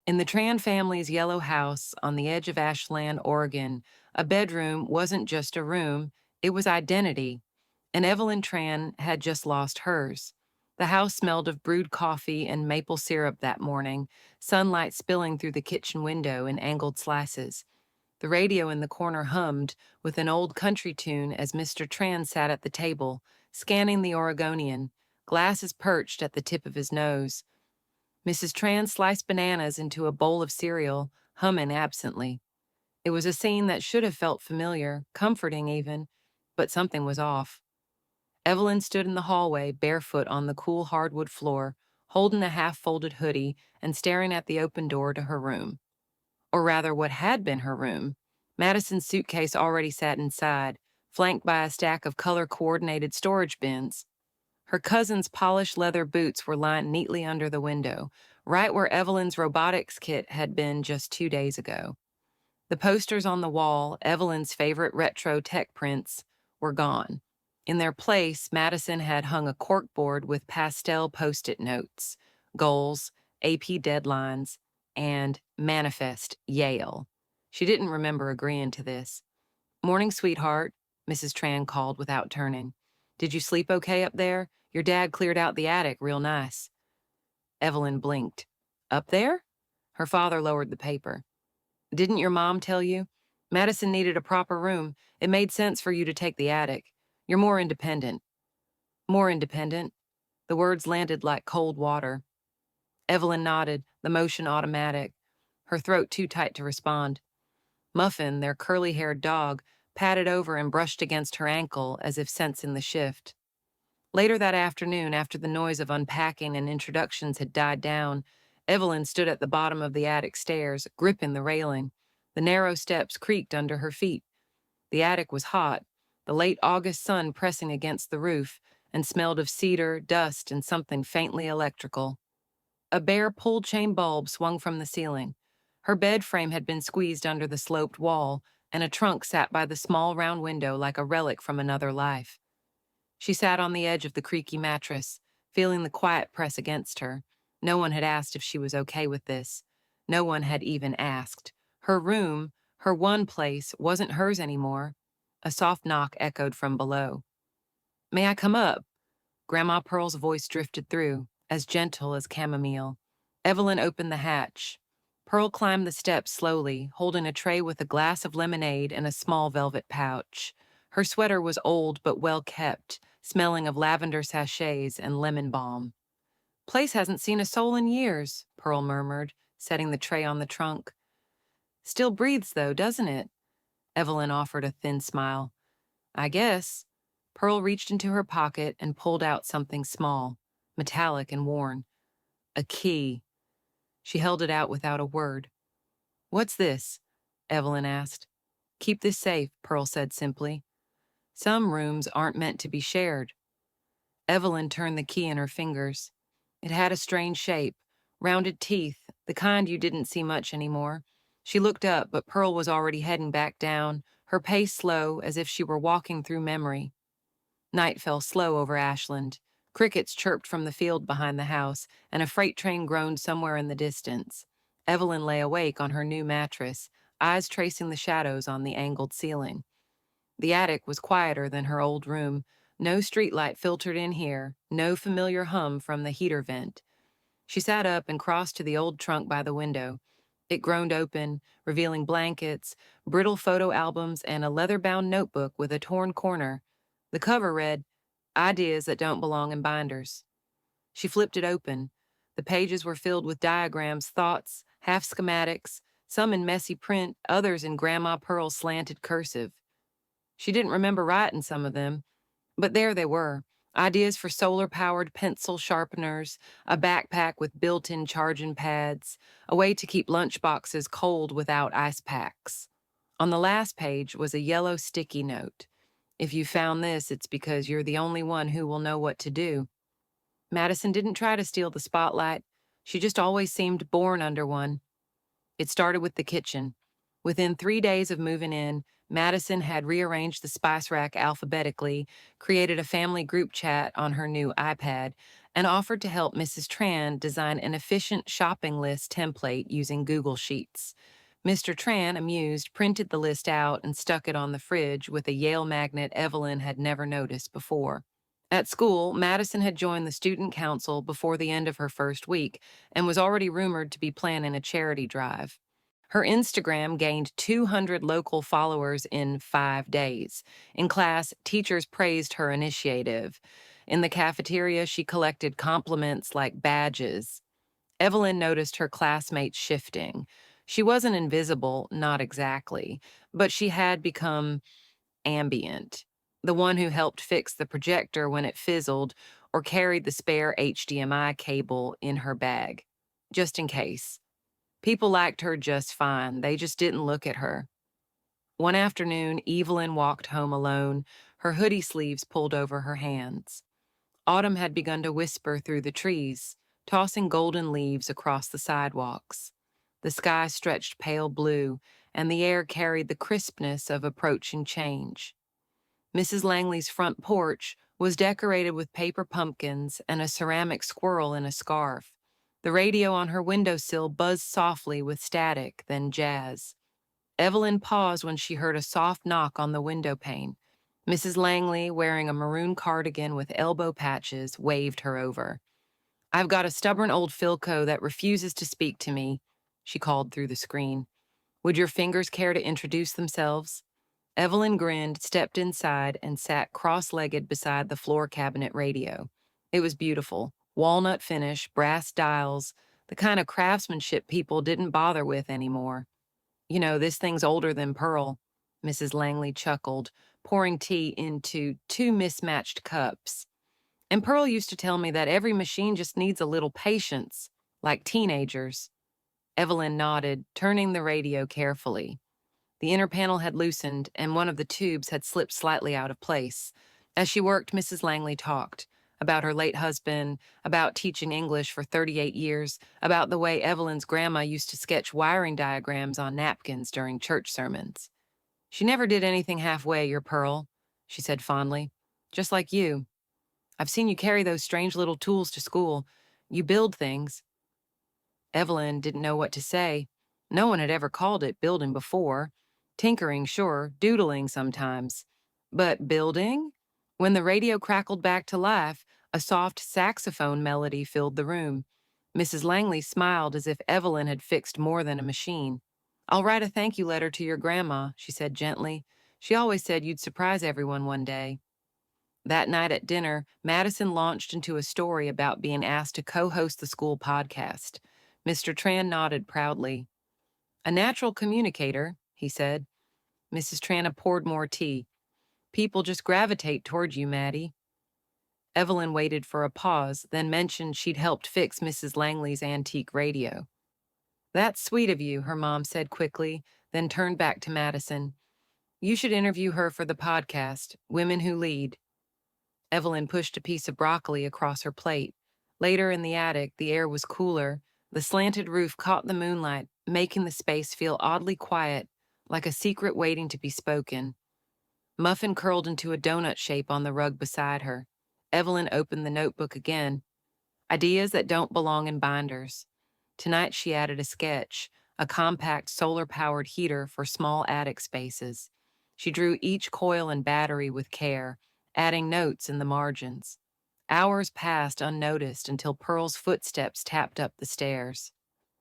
In the Tran family's yellow house on the edge of Ashland, Oregon, a bedroom wasn't just a room, it was identity, and Evelyn Tran had just lost hers. The house smelled of brewed coffee and maple syrup that morning, sunlight spilling through the kitchen window in angled slices. The radio in the corner hummed with an old country tune as Mr. Tran sat at the table, scanning the Oregonian, glasses perched at the tip of his nose. Mrs. Tran sliced bananas into a bowl of cereal, humming absently. It was a scene that should have felt familiar, comforting even, but something was off. Evelyn stood in the hallway, barefoot on the cool hardwood floor, holding a half-folded hoodie and staring at the open door to her room. Or rather, what had been her room. Madison's suitcase already sat inside, flanked by a stack of color-coordinated storage bins. Her cousin's polished leather boots were lined neatly under the window, right where Evelyn's robotics kit had been just 2 days ago. The posters on the wall, Evelyn's favorite retro tech prints, were gone. In their place, Madison had hung a corkboard with pastel post-it notes, goals, AP deadlines, and manifest Yale. She didn't remember agreeing to this. "Morning, sweetheart," Mrs. Tran called without turning. "Did you sleep okay up there? Your dad cleared out the attic real nice." Evelyn blinked. "Up there?" Her father lowered the paper. "Didn't your mom tell you? Madison needed a proper room. It made sense for you to take the attic. You're more independent." "More independent?" The words landed like cold water. Evelyn nodded, the motion automatic, her throat too tight to respond. Muffin, their curly-haired dog, patted over and brushed against her ankle as if sensing the shift. Later that afternoon, after the noise of unpacking and introductions had died down, Evelyn stood at the bottom of the attic stairs, gripping the railing. The narrow steps creaked under her feet. The attic was hot, the late August sun pressing against the roof, and smelled of cedar, dust, and something faintly electrical. A bare pull-chain bulb swung from the ceiling. Her bed frame had been squeezed under the sloped wall, and a trunk sat by the small round window like a relic from another life. She sat on the edge of the creaky mattress, feeling the quiet press against her. No one had asked if she was okay with this. No one had even asked. Her room, her one place, wasn't hers anymore. A soft knock echoed from below. "May I come up?" Grandma Pearl's voice drifted through, as gentle as chamomile. Evelyn opened the hatch. Pearl climbed the steps slowly, holding a tray with a glass of lemonade and a small velvet pouch. Her sweater was old but well kept, smelling of lavender sachets and lemon balm. "Place hasn't seen a soul in years," Pearl murmured, setting the tray on the trunk. "Still breathes, though, doesn't it?" Evelyn offered a thin smile. "I guess." Pearl reached into her pocket and pulled out something small, metallic and worn. A key. She held it out without a word. "What's this?" Evelyn asked. "Keep this safe," Pearl said simply. "Some rooms aren't meant to be shared." Evelyn turned the key in her fingers. It had a strange shape, rounded teeth, the kind you didn't see much anymore. She looked up, but Pearl was already heading back down, her pace slow as if she were walking through memory. Night fell slow over Ashland. Crickets chirped from the field behind the house, and a freight train groaned somewhere in the distance. Evelyn lay awake on her new mattress, eyes tracing the shadows on the angled ceiling. The attic was quieter than her old room. No streetlight filtered in here, no familiar hum from the heater vent. She sat up and crossed to the old trunk by the window. It groaned open, revealing blankets, brittle photo albums, and a leather-bound notebook with a torn corner. The cover read, "Ideas that don't belong in binders." She flipped it open. The pages were filled with diagrams, thoughts, half schematics, some in messy print, others in Grandma Pearl's slanted cursive. She didn't remember writing some of them, but there they were. Ideas for solar-powered pencil sharpeners, a backpack with built-in charging pads, a way to keep lunchboxes cold without ice packs. On the last page was a yellow sticky note. "If you found this, it's because you're the only one who will know what to do." Madison didn't try to steal the spotlight. She just always seemed born under one. It started with the kitchen. Within 3 days of moving in, Madison had rearranged the spice rack alphabetically, created a family group chat on her new iPad, and offered to help Mrs. Tran design an efficient shopping list template using Google Sheets. Mr. Tran, amused, printed the list out and stuck it on the fridge with a Yale magnet Evelyn had never noticed before. At school, Madison had joined the student council before the end of her first week and was already rumored to be planning a charity drive. Her Instagram gained 200 local followers in 5 days. In class, teachers praised her initiative. In the cafeteria, she collected compliments like badges. Evelyn noticed her classmates shifting. She wasn't invisible, not exactly, but she had become ambient, the one who helped fix the projector when it fizzled or carried the spare HDMI cable in her bag, just in case. People liked her just fine, they just didn't look at her. One afternoon, Evelyn walked home alone, her hoodie sleeves pulled over her hands. Autumn had begun to whisper through the trees, tossing golden leaves across the sidewalks. The sky stretched pale blue, and the air carried the crispness of approaching change. Mrs. Langley's front porch was decorated with paper pumpkins and a ceramic squirrel in a scarf. The radio on her windowsill buzzed softly with static, then jazz. Evelyn paused when she heard a soft knock on the window pane. Mrs. Langley, wearing a maroon cardigan with elbow patches, waved her over. "I've got a stubborn old Philco that refuses to speak to me," she called through the screen. "Would your fingers care to introduce themselves?" Evelyn grinned, stepped inside, and sat cross-legged beside the floor cabinet radio. It was beautiful. Walnut finish, brass dials, the kind of craftsmanship people didn't bother with anymore. "You know, this thing's older than Pearl," Mrs. Langley chuckled, pouring tea into two mismatched cups. "And Pearl used to tell me that every machine just needs a little patience, like teenagers." Evelyn nodded, turning the radio carefully. The inner panel had loosened, and one of the tubes had slipped slightly out of place. As she worked, Mrs. Langley talked about her late husband, about teaching English for 38 years, about the way Evelyn's grandma used to sketch wiring diagrams on napkins during church sermons. "She never did anything halfway, your Pearl," she said fondly. "Just like you. I've seen you carry those strange little tools to school. You build things." Evelyn didn't know what to say. No one had ever called it building before. Tinkering, sure, doodling sometimes. But building? When the radio crackled back to life, a soft saxophone melody filled the room. Mrs. Langley smiled as if Evelyn had fixed more than a machine. "I'll write a thank you letter to your grandma," she said gently. "She always said you'd surprise everyone one day." That night at dinner, Madison launched into a story about being asked to co-host the school podcast. Mr. Tran nodded proudly. "A natural communicator," he said. Mrs. Trana poured more tea. "People just gravitate toward you, Maddie." Evelyn waited for a pause, then mentioned she'd helped fix Mrs. Langley's antique radio. "That's sweet of you," her mom said quickly, then turned back to Madison. "You should interview her for the podcast, Women Who Lead." Evelyn pushed a piece of broccoli across her plate. Later in the attic, the air was cooler. The slanted roof caught the moonlight, making the space feel oddly quiet, like a secret waiting to be spoken. Muffin curled into a donut shape on the rug beside her. Evelyn opened the notebook again. Ideas that don't belong in binders. Tonight she added a sketch, a compact solar-powered heater for small attic spaces. She drew each coil and battery with care, adding notes in the margins. Hours passed unnoticed until Pearl's footsteps tapped up the stairs.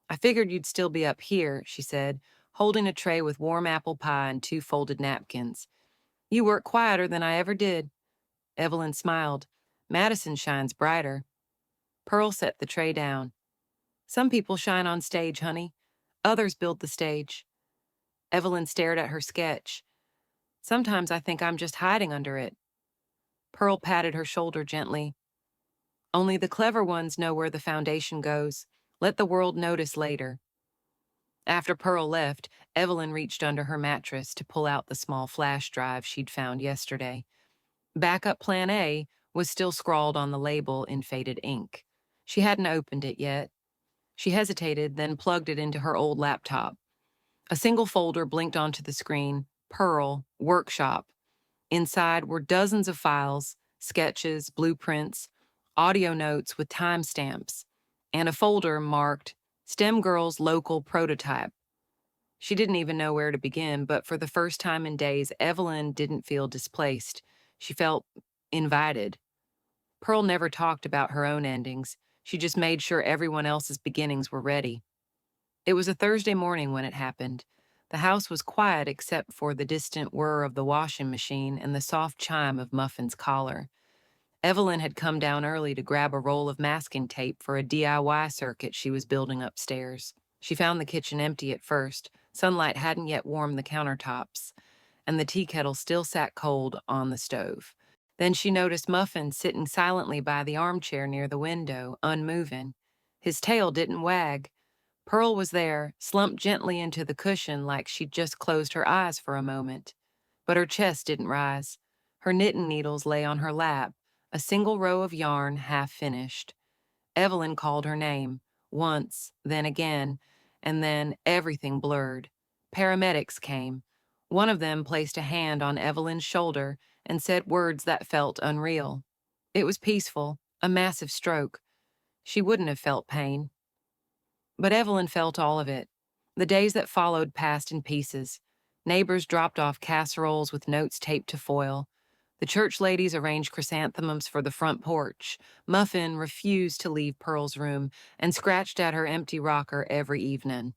"I figured you'd still be up here," she said, holding a tray with warm apple pie and 2 folded napkins. "You work quieter than I ever did." Evelyn smiled. "Madison shines brighter." Pearl set the tray down. "Some people shine on stage, honey. Others build the stage." Evelyn stared at her sketch. "Sometimes I think I'm just hiding under it." Pearl patted her shoulder gently. "Only the clever ones know where the foundation goes. Let the world notice later." After Pearl left, Evelyn reached under her mattress to pull out the small flash drive she'd found yesterday. Backup Plan A was still scrawled on the label in faded ink. She hadn't opened it yet. She hesitated, then plugged it into her old laptop. A single folder blinked onto the screen, Pearl, Workshop. Inside were dozens of files, sketches, blueprints, audio notes with timestamps, and a folder marked STEM Girls Local Prototype. She didn't even know where to begin, but for the first time in days, Evelyn didn't feel displaced. She felt invited. Pearl never talked about her own endings. She just made sure everyone else's beginnings were ready. It was a Thursday morning when it happened. The house was quiet except for the distant whir of the washing machine and the soft chime of Muffin's collar. Evelyn had come down early to grab a roll of masking tape for a DIY circuit she was building upstairs. She found the kitchen empty at first. Sunlight hadn't yet warmed the countertops, and the tea kettle still sat cold on the stove. Then she noticed Muffin sitting silently by the armchair near the window, unmoving. His tail didn't wag. Pearl was there, slumped gently into the cushion like she'd just closed her eyes for a moment. But her chest didn't rise. Her knitting needles lay on her lap, a single row of yarn half finished. Evelyn called her name, once, then again, and then everything blurred. Paramedics came. One of them placed a hand on Evelyn's shoulder and said words that felt unreal. It was peaceful, a massive stroke. She wouldn't have felt pain. But Evelyn felt all of it. The days that followed passed in pieces. Neighbors dropped off casseroles with notes taped to foil. The church ladies arranged chrysanthemums for the front porch. Muffin refused to leave Pearl's room and scratched at her empty rocker every evening.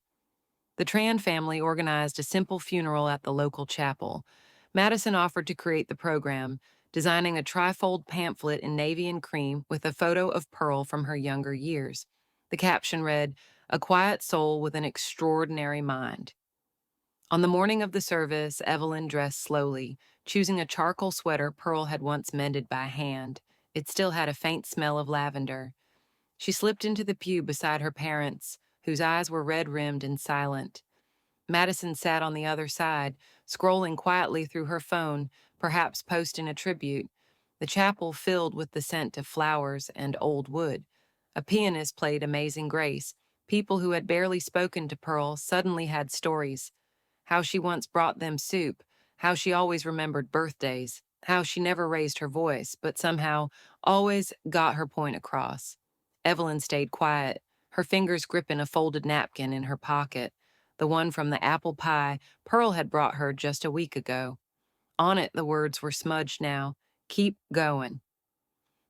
The Tran family organized a simple funeral at the local chapel. Madison offered to create the program, designing a trifold pamphlet in navy and cream with a photo of Pearl from her younger years. The caption read, "A quiet soul with an extraordinary mind." On the morning of the service, Evelyn dressed slowly, choosing a charcoal sweater Pearl had once mended by hand. It still had a faint smell of lavender. She slipped into the pew beside her parents, whose eyes were red-rimmed and silent. Madison sat on the other side, scrolling quietly through her phone, perhaps posting a tribute. The chapel filled with the scent of flowers and old wood. A pianist played Amazing Grace. People who had barely spoken to Pearl suddenly had stories. How she once brought them soup, how she always remembered birthdays, how she never raised her voice, but somehow always got her point across. Evelyn stayed quiet, her fingers gripping a folded napkin in her pocket, the one from the apple pie Pearl had brought her just a week ago. On it, the words were smudged now, "Keep going."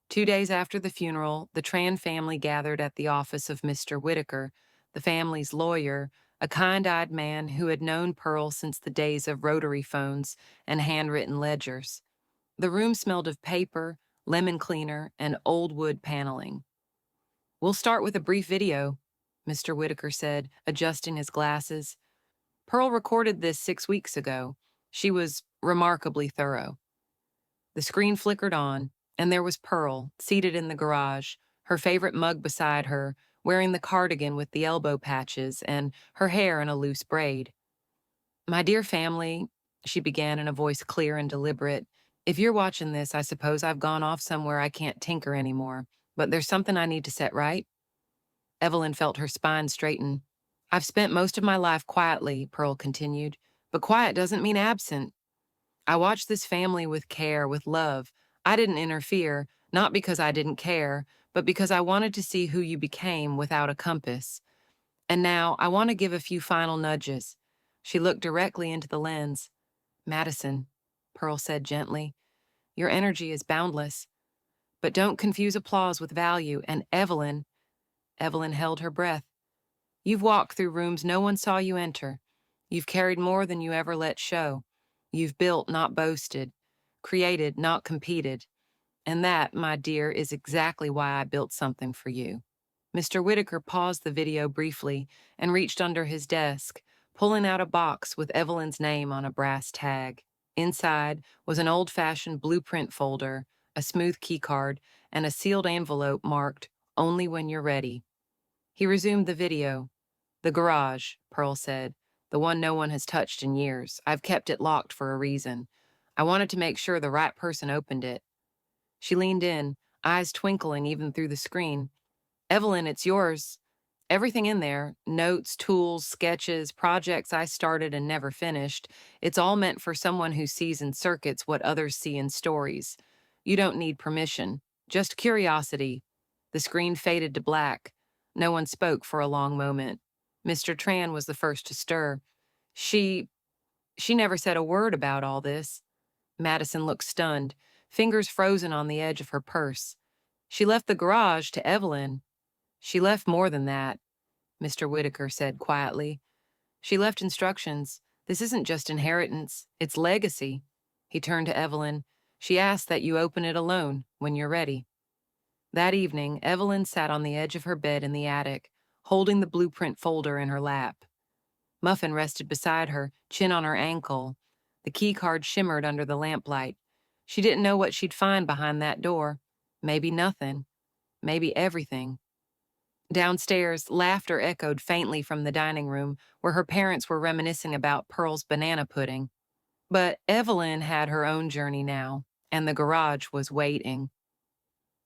2 days after the funeral, the Tran family gathered at the office of Mr. Whitaker, the family's lawyer, a kind-eyed man who had known Pearl since the days of rotary phones and handwritten ledgers. The room smelled of paper, lemon cleaner, and old wood paneling. "We'll start with a brief video," Mr. Whitaker said, adjusting his glasses. "Pearl recorded this 6 weeks ago. She was remarkably thorough." The screen flickered on, and there was Pearl, seated in the garage, her favorite mug beside her, wearing the cardigan with the elbow patches and her hair in a loose braid. "My dear family," she began in a voice clear and deliberate, "if you're watching this, I suppose I've gone off somewhere I can't tinker anymore, but there's something I need to set right." Evelyn felt her spine straighten. "I've spent most of my life quietly," Pearl continued, "but quiet doesn't mean absent. I watched this family with care, with love. I didn't interfere, not because I didn't care, but because I wanted to see who you became without a compass. And now I want to give a few final nudges." She looked directly into the lens. "Madison," Pearl said gently, "your energy is boundless. But don't confuse applause with value, and Evelyn held her breath. You've walked through rooms no one saw you enter. You've carried more than you ever let show. You've built, not boasted. Created, not competed. And that, my dear, is exactly why I built something for you." Mr. Whitaker paused the video briefly and reached under his desk, pulling out a box with Evelyn's name on a brass tag. Inside was an old-fashioned blueprint folder, a smooth keycard, and a sealed envelope marked, "Only when you're ready." He resumed the video. "The garage," Pearl said, "the one no one has touched in years. I've kept it locked for a reason. I wanted to make sure the right person opened it." She leaned in, eyes twinkling even through the screen. "Evelyn, it's yours. Everything in there, notes, tools, sketches, projects I started and never finished, it's all meant for someone who sees in circuits what others see in stories. You don't need permission, Just curiosity. The screen faded to black. No one spoke for a long moment. Mr. Tran was the first to stir. She, she never said a word about all this. Madison looked stunned, fingers frozen on the edge of her purse. She left the garage to Evelyn. She left more than that, Mr. Whitaker said quietly. She left instructions. This isn't just inheritance, it's legacy. He turned to Evelyn. She asked that you open it alone when you're ready. That evening, Evelyn sat on the edge of her bed in the attic, holding the blueprint folder in her lap. Muffin rested beside her, chin on her ankle. The key card shimmered under the lamplight. She didn't know what she'd find behind that door. Maybe nothing. Maybe everything. Downstairs, laughter echoed faintly from the dining room, where her parents were reminiscing about Pearl's banana pudding. But Evelyn had her own journey now, and the garage was waiting.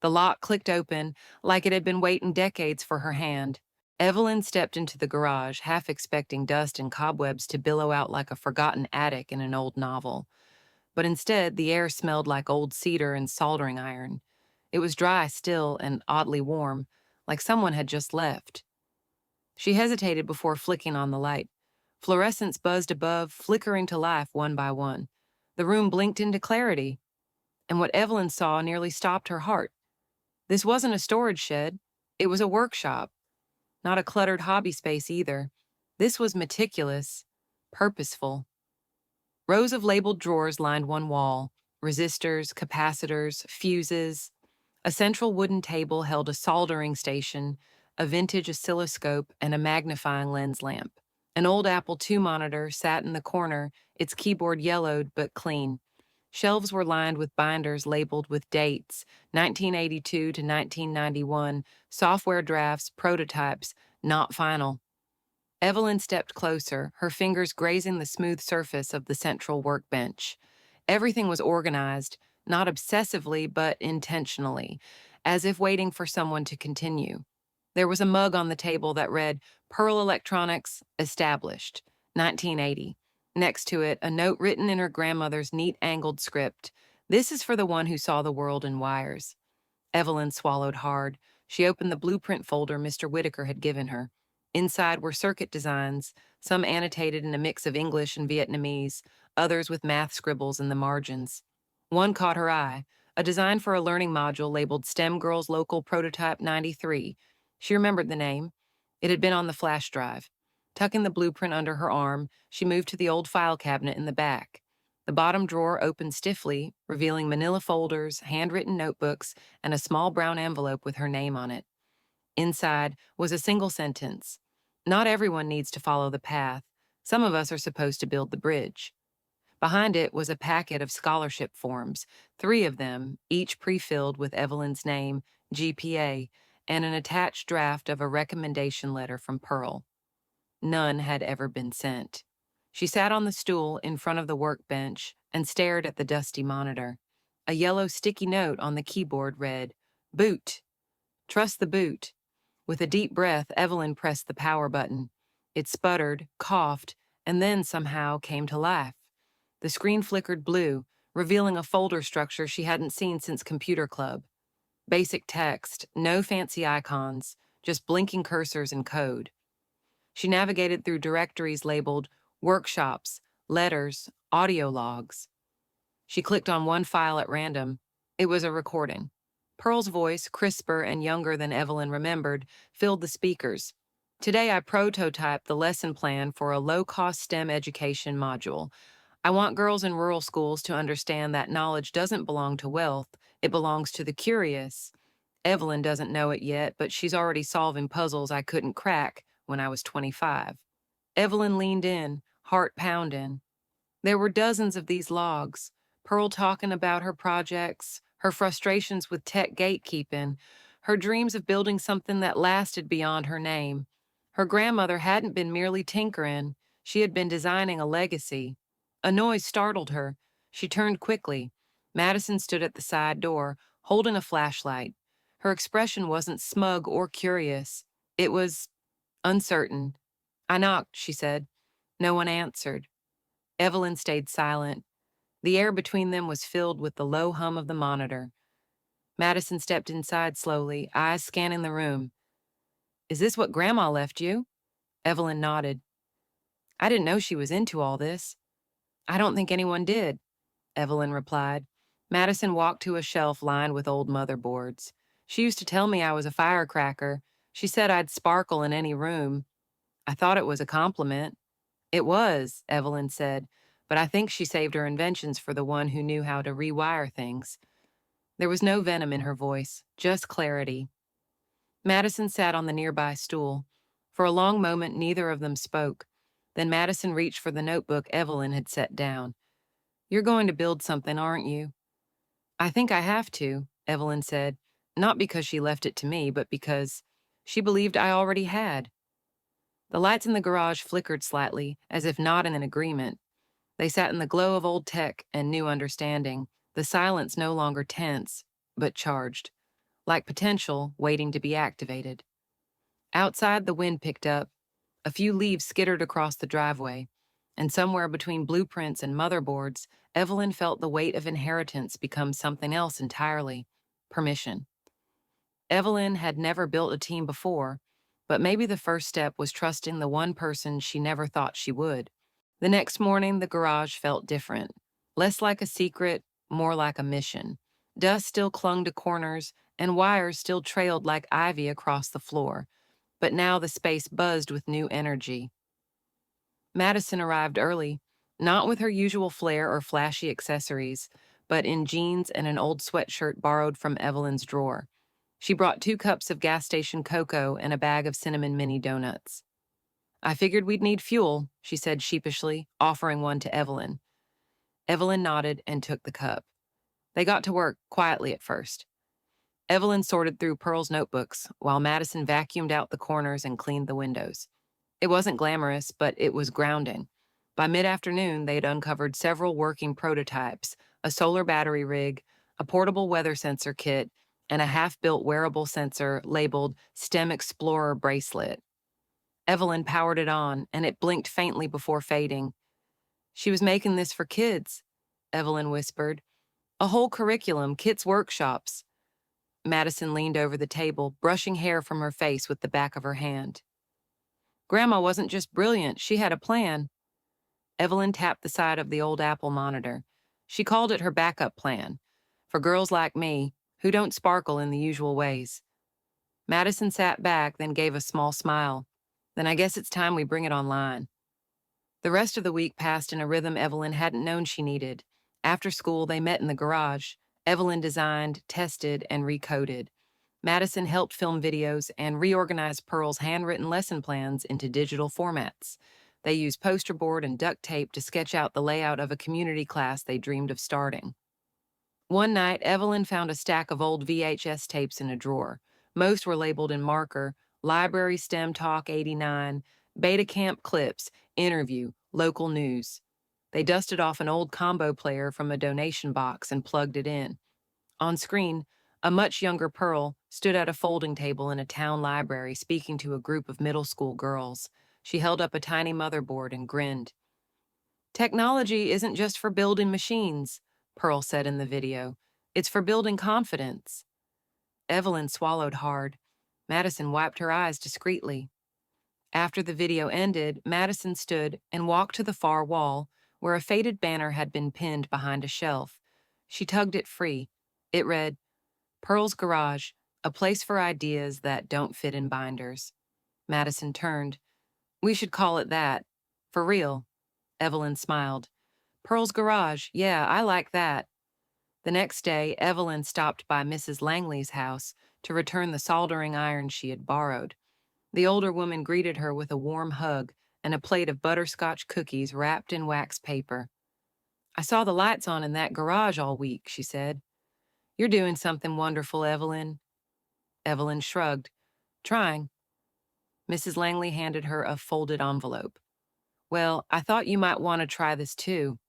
The lock clicked open, like it had been waiting decades for her hand. Evelyn stepped into the garage, half expecting dust and cobwebs to billow out like a forgotten attic in an old novel. But instead, the air smelled like old cedar and soldering iron. It was dry still and oddly warm, like someone had just left. She hesitated before flicking on the light. Fluorescents buzzed above, flickering to life one by one. The room blinked into clarity, and what Evelyn saw nearly stopped her heart. This wasn't a storage shed. It was a workshop. Not a cluttered hobby space either. This was meticulous, purposeful. Rows of labeled drawers lined one wall. Resistors, capacitors, fuses. A central wooden table held a soldering station, a vintage oscilloscope, and a magnifying lens lamp. An old Apple II monitor sat in the corner, its keyboard yellowed but clean. Shelves were lined with binders labeled with dates, 1982 to 1991, software drafts, prototypes, not final. Evelyn stepped closer, her fingers grazing the smooth surface of the central workbench. Everything was organized, not obsessively, but intentionally, as if waiting for someone to continue. There was a mug on the table that read, Pearl Electronics, Established, 1980. Next to it, a note written in her grandmother's neat angled script. This is for the one who saw the world in wires. Evelyn swallowed hard. She opened the blueprint folder Mr. Whitaker had given her. Inside were circuit designs, some annotated in a mix of English and Vietnamese, others with math scribbles in the margins. One caught her eye, a design for a learning module labeled STEM Girls Local Prototype 93. She remembered the name. It had been on the flash drive. Tucking the blueprint under her arm, she moved to the old file cabinet in the back. The bottom drawer opened stiffly, revealing manila folders, handwritten notebooks, and a small brown envelope with her name on it. Inside was a single sentence. Not everyone needs to follow the path. Some of us are supposed to build the bridge. Behind it was a packet of scholarship forms, 3 of them, each pre-filled with Evelyn's name, GPA, and an attached draft of a recommendation letter from Pearl. None had ever been sent. She sat on the stool in front of the workbench and stared at the dusty monitor. A yellow sticky note on the keyboard read, Boot. Trust the boot. With a deep breath, Evelyn pressed the power button. It sputtered, coughed, and then somehow came to life. The screen flickered blue, revealing a folder structure she hadn't seen since Computer Club. Basic text, no fancy icons, just blinking cursors and code. She navigated through directories labeled workshops, letters, audio logs. She clicked on one file at random. It was a recording. Pearl's voice, crisper and younger than Evelyn remembered, filled the speakers. Today I prototyped the lesson plan for a low-cost STEM education module. I want girls in rural schools to understand that knowledge doesn't belong to wealth, it belongs to the curious. Evelyn doesn't know it yet, but she's already solving puzzles I couldn't crack when I was 25. Evelyn leaned in, heart pounding. There were dozens of these logs, Pearl talking about her projects, her frustrations with tech gatekeeping, her dreams of building something that lasted beyond her name. Her grandmother hadn't been merely tinkering, she had been designing a legacy. A noise startled her. She turned quickly. Madison stood at the side door, holding a flashlight. Her expression wasn't smug or curious. It was uncertain. I knocked, she said. No one answered. Evelyn stayed silent. The air between them was filled with the low hum of the monitor. Madison stepped inside slowly, eyes scanning the room. Is this what Grandma left you? Evelyn nodded. I didn't know she was into all this. I don't think anyone did, Evelyn replied. Madison walked to a shelf lined with old motherboards. She used to tell me I was a firecracker. She said I'd sparkle in any room. I thought it was a compliment. It was, Evelyn said, but I think she saved her inventions for the one who knew how to rewire things. There was no venom in her voice, just clarity. Madison sat on the nearby stool. For a long moment, neither of them spoke. Then Madison reached for the notebook Evelyn had set down. You're going to build something, aren't you? I think I have to, Evelyn said, not because she left it to me, but because she believed I already had. The lights in the garage flickered slightly, as if not in an agreement. They sat in the glow of old tech and new understanding, the silence no longer tense, but charged, like potential waiting to be activated. Outside, the wind picked up. A few leaves skittered across the driveway, and somewhere between blueprints and motherboards, Evelyn felt the weight of inheritance become something else entirely: permission. Evelyn had never built a team before, but maybe the first step was trusting the one person she never thought she would. The next morning, the garage felt different, less like a secret, more like a mission. Dust still clung to corners, and wires still trailed like ivy across the floor, but now the space buzzed with new energy. Madison arrived early, not with her usual flair or flashy accessories, but in jeans and an old sweatshirt borrowed from Evelyn's drawer. She brought 2 cups of gas station cocoa and a bag of cinnamon mini donuts. I figured we'd need fuel, she said sheepishly, offering one to Evelyn. Evelyn nodded and took the cup. They got to work quietly at first. Evelyn sorted through Pearl's notebooks while Madison vacuumed out the corners and cleaned the windows. It wasn't glamorous, but it was grounding. By mid-afternoon, they had uncovered several working prototypes: a solar battery rig, a portable weather sensor kit, and a half-built wearable sensor labeled STEM Explorer bracelet. Evelyn powered it on, and it blinked faintly before fading. She was making this for kids, Evelyn whispered. A whole curriculum, kids' workshops. Madison leaned over the table, brushing hair from her face with the back of her hand. Grandma wasn't just brilliant, she had a plan. Evelyn tapped the side of the old Apple monitor. She called it her backup plan, for girls like me, who don't sparkle in the usual ways. Madison sat back, then gave a small smile. Then I guess it's time we bring it online. The rest of the week passed in a rhythm Evelyn hadn't known she needed. After school, they met in the garage. Evelyn designed, tested, and recoded. Madison helped film videos and reorganized Pearl's handwritten lesson plans into digital formats. They used poster board and duct tape to sketch out the layout of a community class they dreamed of starting. One night, Evelyn found a stack of old VHS tapes in a drawer. Most were labeled in marker: Library STEM Talk 89, Beta Camp Clips, Interview, Local News. They dusted off an old combo player from a donation box and plugged it in. On screen, a much younger Pearl stood at a folding table in a town library speaking to a group of middle school girls. She held up a tiny motherboard and grinned. Technology isn't just for building machines, Pearl said in the video. It's for building confidence. Evelyn swallowed hard. Madison wiped her eyes discreetly. After the video ended, Madison stood and walked to the far wall, where a faded banner had been pinned behind a shelf. She tugged it free. It read, Pearl's Garage, a place for ideas that don't fit in binders. Madison turned. We should call it that. For real. Evelyn smiled. Pearl's Garage, yeah, I like that. The next day, Evelyn stopped by Mrs. Langley's house to return the soldering iron she had borrowed. The older woman greeted her with a warm hug and a plate of butterscotch cookies wrapped in wax paper. I saw the lights on in that garage all week, she said. You're doing something wonderful, Evelyn. Evelyn shrugged. Trying. Mrs. Langley handed her a folded envelope. Well, I thought you might want to try this too.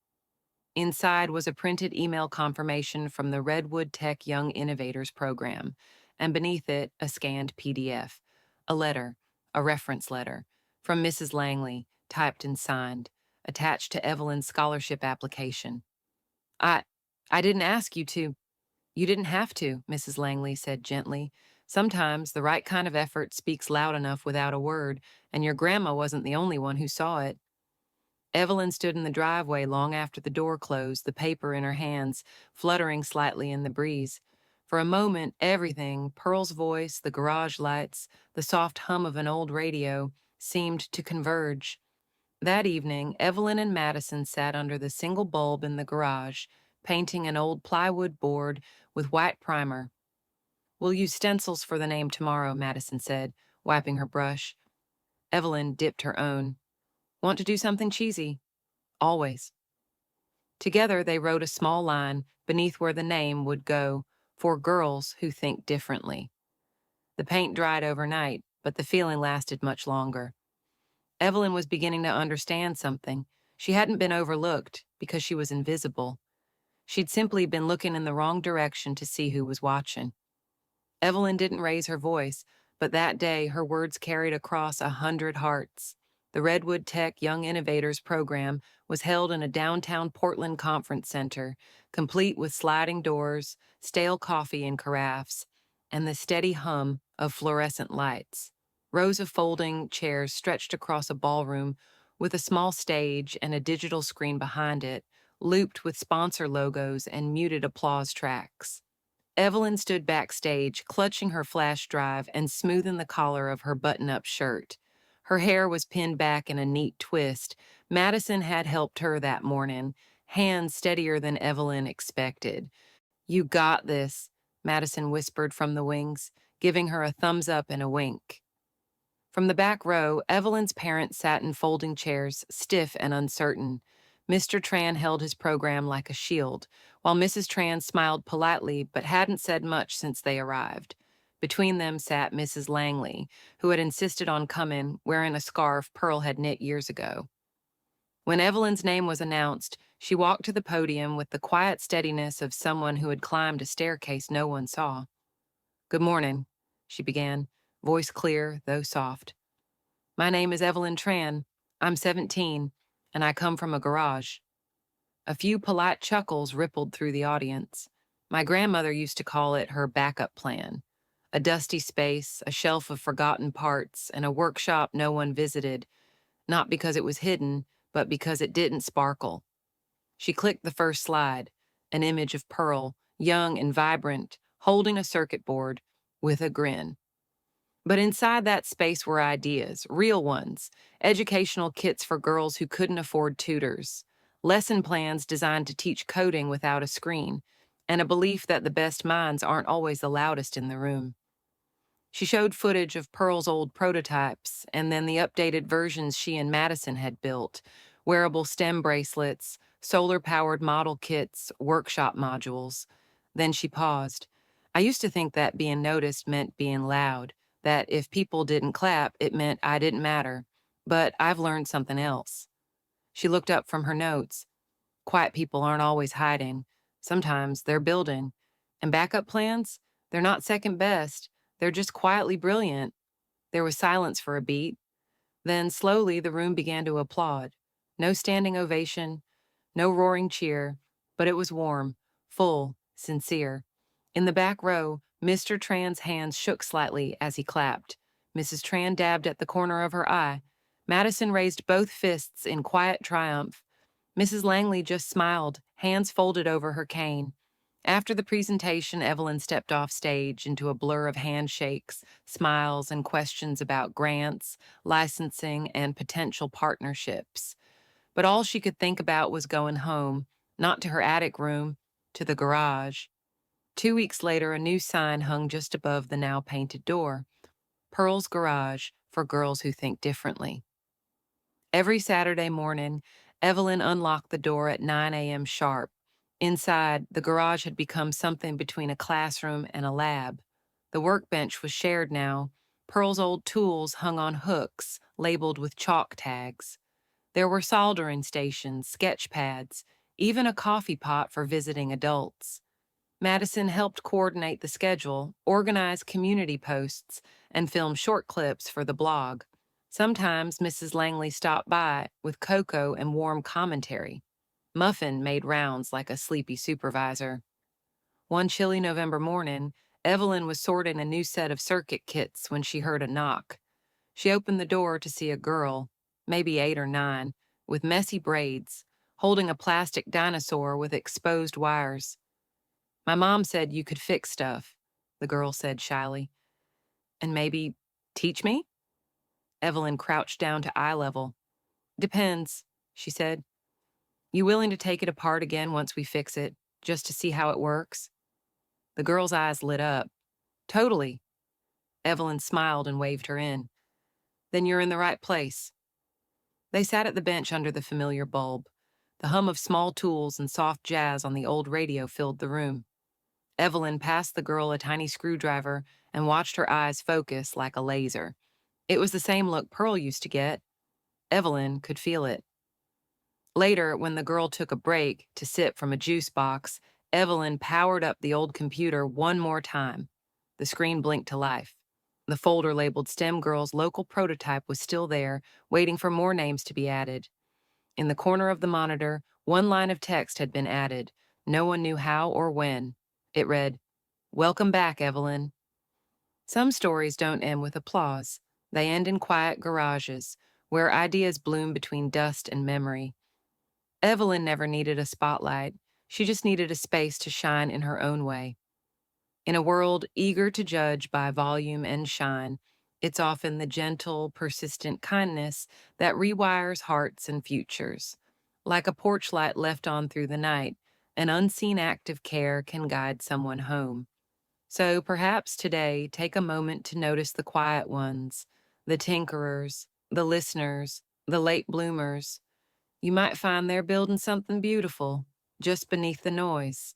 Inside was a printed email confirmation from the Redwood Tech Young Innovators Program, and beneath it, a scanned PDF. A letter, a reference letter, from Mrs. Langley, typed and signed, attached to Evelyn's scholarship application. I didn't ask you to. You didn't have to, Mrs. Langley said gently. Sometimes the right kind of effort speaks loud enough without a word, and your grandma wasn't the only one who saw it. Evelyn stood in the driveway long after the door closed, the paper in her hands, fluttering slightly in the breeze. For a moment, everything, Pearl's voice, the garage lights, the soft hum of an old radio, seemed to converge. That evening, Evelyn and Madison sat under the single bulb in the garage, painting an old plywood board with white primer. We'll use stencils for the name tomorrow, Madison said, wiping her brush. Evelyn dipped her own. Want to do something cheesy? Always. Together, they wrote a small line beneath where the name would go, for girls who think differently. The paint dried overnight, but the feeling lasted much longer. Evelyn was beginning to understand something. She hadn't been overlooked because she was invisible. She'd simply been looking in the wrong direction to see who was watching. Evelyn didn't raise her voice, but that day her words carried across 100 hearts. The Redwood Tech Young Innovators program was held in a downtown Portland conference center, complete with sliding doors, stale coffee in carafes, and the steady hum of fluorescent lights. Rows of folding chairs stretched across a ballroom with a small stage and a digital screen behind it, looped with sponsor logos and muted applause tracks. Evelyn stood backstage, clutching her flash drive and smoothing the collar of her button-up shirt. Her hair was pinned back in a neat twist. Madison had helped her that morning, hands steadier than Evelyn expected. You got this, Madison whispered from the wings, giving her a thumbs up and a wink. From the back row, Evelyn's parents sat in folding chairs, stiff and uncertain. Mr. Tran held his program like a shield, while Mrs. Tran smiled politely but hadn't said much since they arrived. Between them sat Mrs. Langley, who had insisted on coming, wearing a scarf Pearl had knit years ago. When Evelyn's name was announced, she walked to the podium with the quiet steadiness of someone who had climbed a staircase no one saw. "Good morning," she began, voice clear, though soft. "My name is Evelyn Tran. I'm 17, and I come from a garage." A few polite chuckles rippled through the audience. My grandmother used to call it her backup plan. A dusty space, a shelf of forgotten parts, and a workshop no one visited, not because it was hidden, but because it didn't sparkle. She clicked the first slide, an image of Pearl, young and vibrant, holding a circuit board, with a grin. But inside that space were ideas, real ones, educational kits for girls who couldn't afford tutors, lesson plans designed to teach coding without a screen, and a belief that the best minds aren't always the loudest in the room. She showed footage of Pearl's old prototypes and then the updated versions she and Madison had built, wearable STEM bracelets, solar-powered model kits, workshop modules. Then she paused. I used to think that being noticed meant being loud, that if people didn't clap, it meant I didn't matter. But I've learned something else. She looked up from her notes. Quiet people aren't always hiding. Sometimes they're building. And backup plans? They're not second best. They're just quietly brilliant. There was silence for a beat. Then slowly the room began to applaud. No standing ovation, no roaring cheer, but it was warm, full, sincere. In the back row, Mr. Tran's hands shook slightly as he clapped. Mrs. Tran dabbed at the corner of her eye. Madison raised both fists in quiet triumph. Mrs. Langley just smiled, hands folded over her cane. After the presentation, Evelyn stepped off stage into a blur of handshakes, smiles, and questions about grants, licensing, and potential partnerships. But all she could think about was going home, not to her attic room, to the garage. 2 weeks later, a new sign hung just above the now painted door. Pearl's Garage for girls who think differently. Every Saturday morning, Evelyn unlocked the door at 9 a.m. sharp. Inside, the garage had become something between a classroom and a lab. The workbench was shared now. Pearl's old tools hung on hooks, labeled with chalk tags. There were soldering stations, sketch pads, even a coffee pot for visiting adults. Madison helped coordinate the schedule, organize community posts, and film short clips for the blog. Sometimes Mrs. Langley stopped by with cocoa and warm commentary. Muffin made rounds like a sleepy supervisor. One chilly November morning, Evelyn was sorting a new set of circuit kits when she heard a knock. She opened the door to see a girl, maybe 8 or 9, with messy braids, holding a plastic dinosaur with exposed wires. My mom said you could fix stuff, the girl said shyly. And maybe teach me? Evelyn crouched down to eye level. Depends, she said. You willing to take it apart again once we fix it, just to see how it works? The girl's eyes lit up. Totally. Evelyn smiled and waved her in. Then you're in the right place. They sat at the bench under the familiar bulb. The hum of small tools and soft jazz on the old radio filled the room. Evelyn passed the girl a tiny screwdriver and watched her eyes focus like a laser. It was the same look Pearl used to get. Evelyn could feel it. Later, when the girl took a break to sip from a juice box, Evelyn powered up the old computer one more time. The screen blinked to life. The folder labeled STEM Girl's local prototype was still there, waiting for more names to be added. In the corner of the monitor, one line of text had been added. No one knew how or when. It read, "Welcome back, Evelyn." Some stories don't end with applause. They end in quiet garages, where ideas bloom between dust and memory. Evelyn never needed a spotlight. She just needed a space to shine in her own way. In a world eager to judge by volume and shine, it's often the gentle, persistent kindness that rewires hearts and futures. Like a porch light left on through the night, an unseen act of care can guide someone home. So perhaps today, take a moment to notice the quiet ones, the tinkerers, the listeners, the late bloomers. You might find they're building something beautiful just beneath the noise.